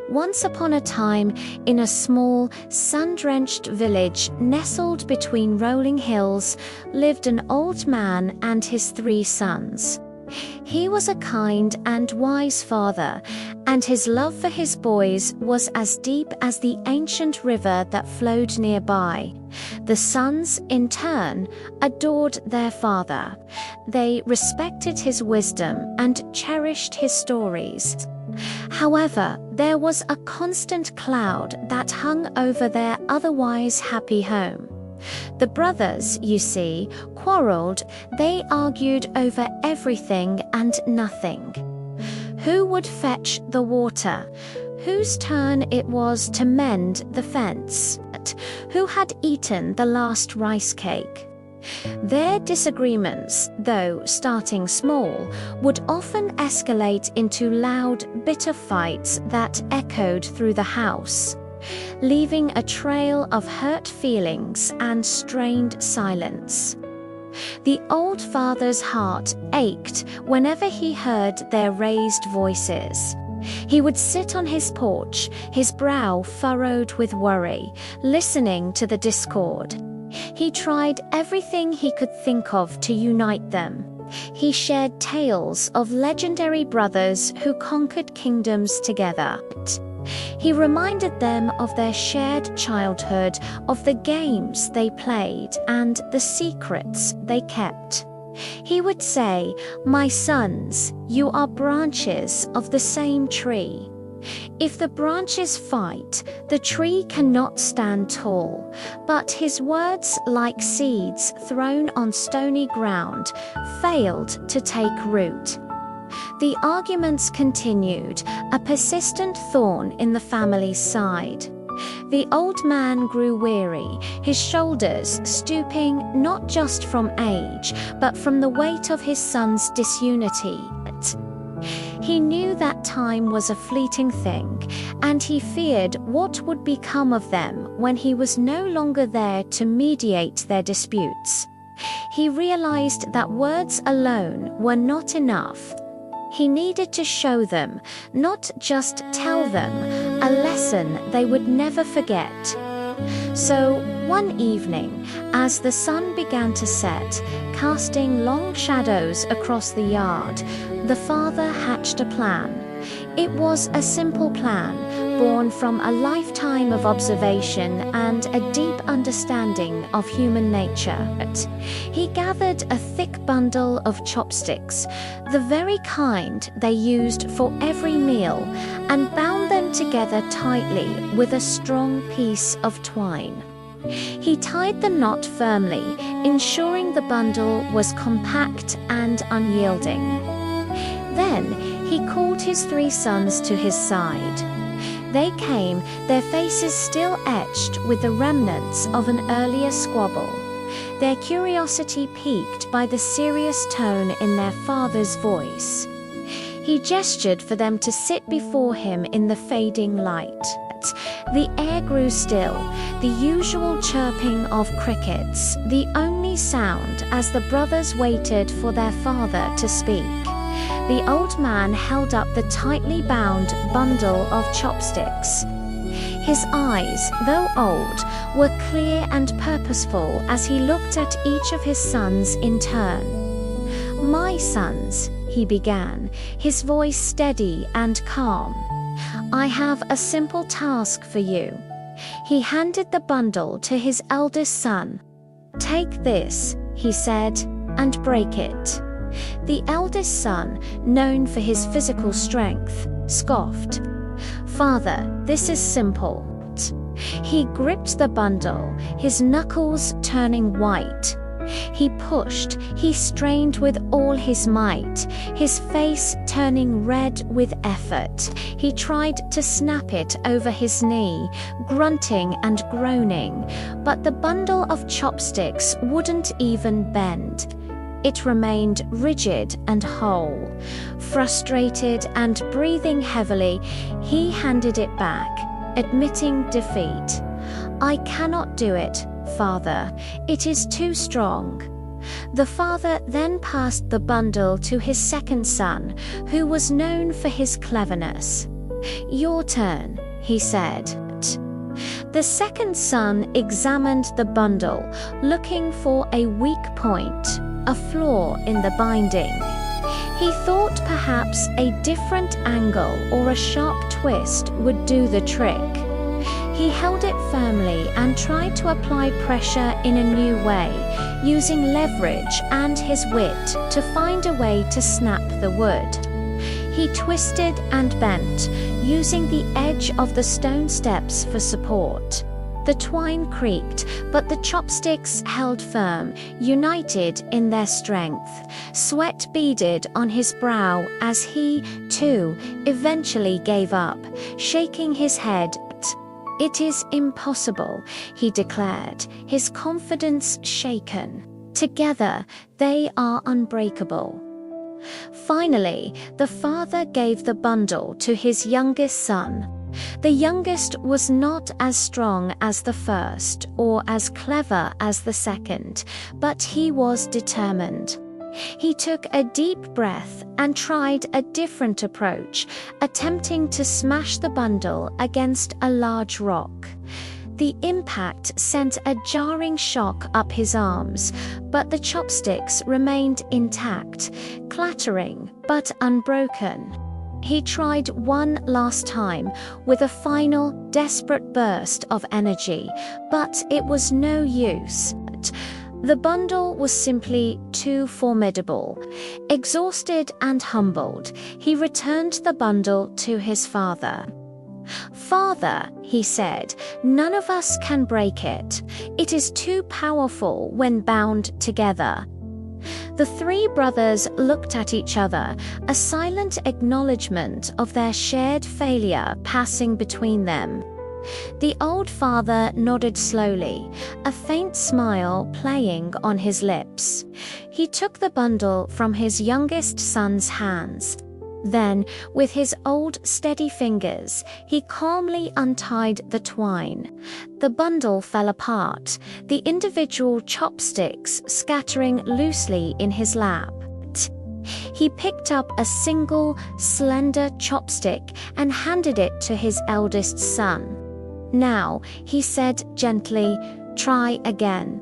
Once upon a time, in a small, sun-drenched village nestled between rolling hills, lived an old man and his 3 sons. He was a kind and wise father, and his love for his boys was as deep as the ancient river that flowed nearby. The sons, in turn, adored their father. They respected his wisdom and cherished his stories. However, there was a constant cloud that hung over their otherwise happy home. The brothers, you see, quarreled. They argued over everything and nothing. Who would fetch the water? Whose turn it was to mend the fence? Who had eaten the last rice cake? Their disagreements, though starting small, would often escalate into loud, bitter fights that echoed through the house, leaving a trail of hurt feelings and strained silence. The old father's heart ached whenever he heard their raised voices. He would sit on his porch, his brow furrowed with worry, listening to the discord. He tried everything he could think of to unite them. He shared tales of legendary brothers who conquered kingdoms together. He reminded them of their shared childhood, of the games they played, and the secrets they kept. He would say, "My sons, you are branches of the same tree. If the branches fight, the tree cannot stand tall." But his words, like seeds thrown on stony ground, failed to take root. The arguments continued, a persistent thorn in the family's side. The old man grew weary, his shoulders stooping not just from age, but from the weight of his son's disunity. He knew that time was a fleeting thing, and he feared what would become of them when he was no longer there to mediate their disputes. He realized that words alone were not enough. He needed to show them, not just tell them, a lesson they would never forget. So, one evening, as the sun began to set, casting long shadows across the yard, the father hatched a plan. It was a simple plan, born from a lifetime of observation and a deep understanding of human nature. He gathered a thick bundle of chopsticks, the very kind they used for every meal, and bound them together tightly with a strong piece of twine. He tied the knot firmly, ensuring the bundle was compact and unyielding. Then he called his 3 sons to his side. They came, their faces still etched with the remnants of an earlier squabble, their curiosity piqued by the serious tone in their father's voice. He gestured for them to sit before him in the fading light. The air grew still, the usual chirping of crickets, the only sound as the brothers waited for their father to speak. The old man held up the tightly bound bundle of chopsticks. His eyes, though old, were clear and purposeful as he looked at each of his sons in turn. "My sons," he began, his voice steady and calm, "I have a simple task for you." He handed the bundle to his eldest son. "Take this," he said, "and break it." The eldest son, known for his physical strength, scoffed. "Father, this is simple." He gripped the bundle, his knuckles turning white. He pushed, he strained with all his might, his face turning red with effort. He tried to snap it over his knee, grunting and groaning, but the bundle of chopsticks wouldn't even bend. It remained rigid and whole. Frustrated and breathing heavily, he handed it back, admitting defeat. "I cannot do it, Father. It is too strong." The father then passed the bundle to his second son, who was known for his cleverness. "Your turn," he said. The second son examined the bundle, looking for a weak point, a flaw in the binding. He thought perhaps a different angle or a sharp twist would do the trick. He held it firmly and tried to apply pressure in a new way, using leverage and his wit to find a way to snap the wood. He twisted and bent, using the edge of the stone steps for support. The twine creaked, but the chopsticks held firm, united in their strength. Sweat beaded on his brow as he, too, eventually gave up, shaking his head. "It is impossible," he declared, his confidence shaken. "Together, they are unbreakable." Finally, the father gave the bundle to his youngest son. The youngest was not as strong as the first or as clever as the second, but he was determined. He took a deep breath and tried a different approach, attempting to smash the bundle against a large rock. The impact sent a jarring shock up his arms, but the chopsticks remained intact, clattering but unbroken. He tried one last time with a final, desperate burst of energy, but it was no use. The bundle was simply too formidable. Exhausted and humbled, he returned the bundle to his father. "Father," he said, "none of us can break it. It is too powerful when bound together." The three brothers looked at each other, a silent acknowledgement of their shared failure passing between them. The old father nodded slowly, a faint smile playing on his lips. He took the bundle from his youngest son's hands. Then, with his old steady fingers, he calmly untied the twine. The bundle fell apart, the individual chopsticks scattering loosely in his lap. He picked up a single, slender chopstick and handed it to his eldest son. "Now," he said gently, "try again."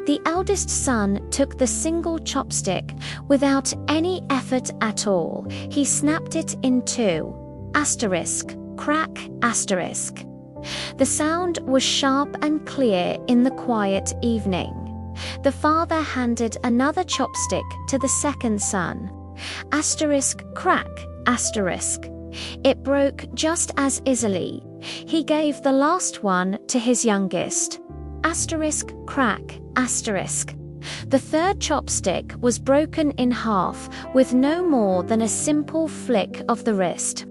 The eldest son took the single chopstick without any effort at all. He snapped it in two. Asterisk, crack, asterisk. The sound was sharp and clear in the quiet evening. The father handed another chopstick to the second son. Asterisk, crack, asterisk. It broke just as easily. He gave the last one to his youngest. Asterisk, crack, asterisk. The third chopstick was broken in half with no more than a simple flick of the wrist.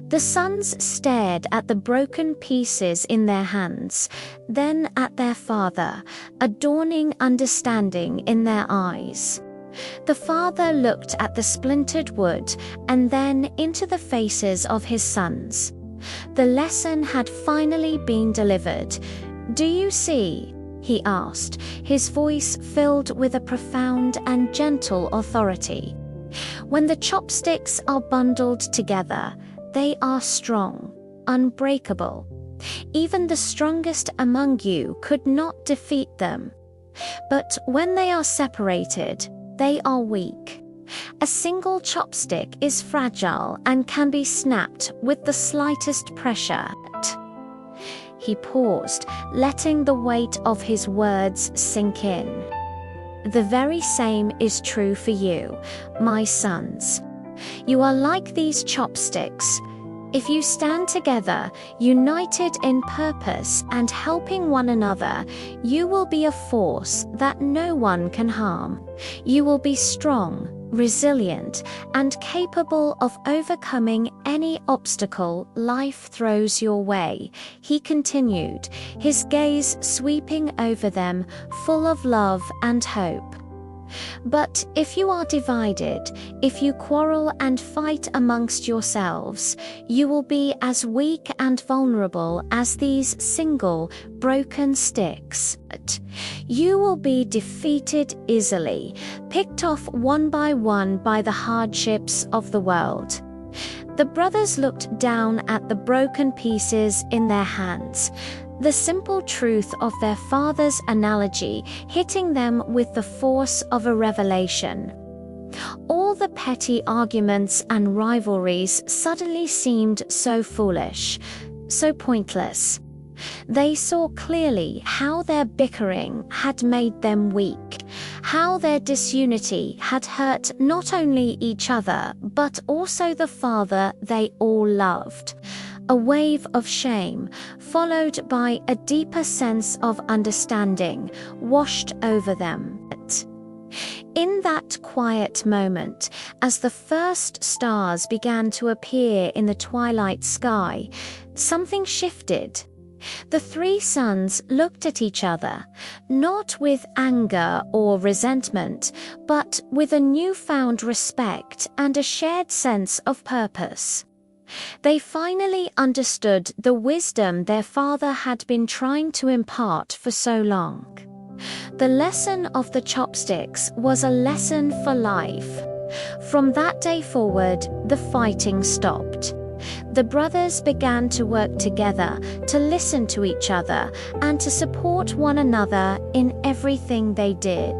The sons stared at the broken pieces in their hands, then at their father, a dawning understanding in their eyes. The father looked at the splintered wood and then into the faces of his sons. The lesson had finally been delivered. "Do you see?" he asked, his voice filled with a profound and gentle authority. "When the chopsticks are bundled together, they are strong, unbreakable. Even the strongest among you could not defeat them. But when they are separated, they are weak. A single chopstick is fragile and can be snapped with the slightest pressure." He paused, letting the weight of his words sink in. "The very same is true for you, my sons. You are like these chopsticks. If you stand together, united in purpose and helping one another, you will be a force that no one can harm. You will be strong, resilient, and capable of overcoming any obstacle life throws your way," he continued, his gaze sweeping over them, full of love and hope. "But if you are divided, if you quarrel and fight amongst yourselves, you will be as weak and vulnerable as these single, broken sticks. You will be defeated easily, picked off one by the hardships of the world. The brothers looked down at the broken pieces in their hands, the simple truth of their father's analogy hitting them with the force of a revelation. All the petty arguments and rivalries suddenly seemed so foolish, so pointless. They saw clearly how their bickering had made them weak, how their disunity had hurt not only each other but also the father they all loved. A wave of shame, followed by a deeper sense of understanding, washed over them. In that quiet moment, as the first stars began to appear in the twilight sky, something shifted. The three sons looked at each other, not with anger or resentment, but with a newfound respect and a shared sense of purpose. They finally understood the wisdom their father had been trying to impart for so long. The lesson of the chopsticks was a lesson for life. From that day forward, the fighting stopped. The brothers began to work together, to listen to each other, and to support one another in everything they did.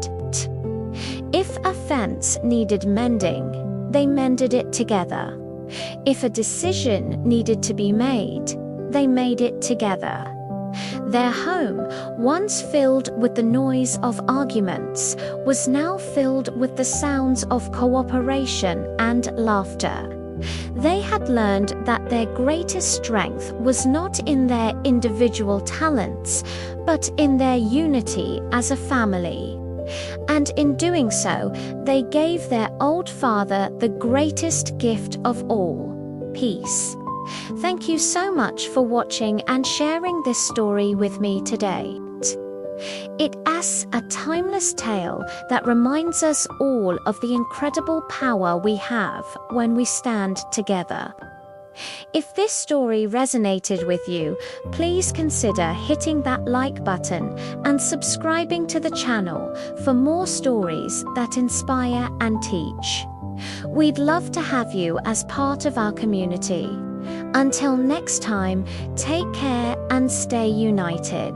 If a fence needed mending, they mended it together. If a decision needed to be made, they made it together. Their home, once filled with the noise of arguments, was now filled with the sounds of cooperation and laughter. They had learned that their greatest strength was not in their individual talents, but in their unity as a family. And in doing so, they gave their old father the greatest gift of all: peace. Thank you so much for watching and sharing this story with me today. It is a timeless tale that reminds us all of the incredible power we have when we stand together. If this story resonated with you, please consider hitting that like button and subscribing to the channel for more stories that inspire and teach. We'd love to have you as part of our community. Until next time, take care and stay united.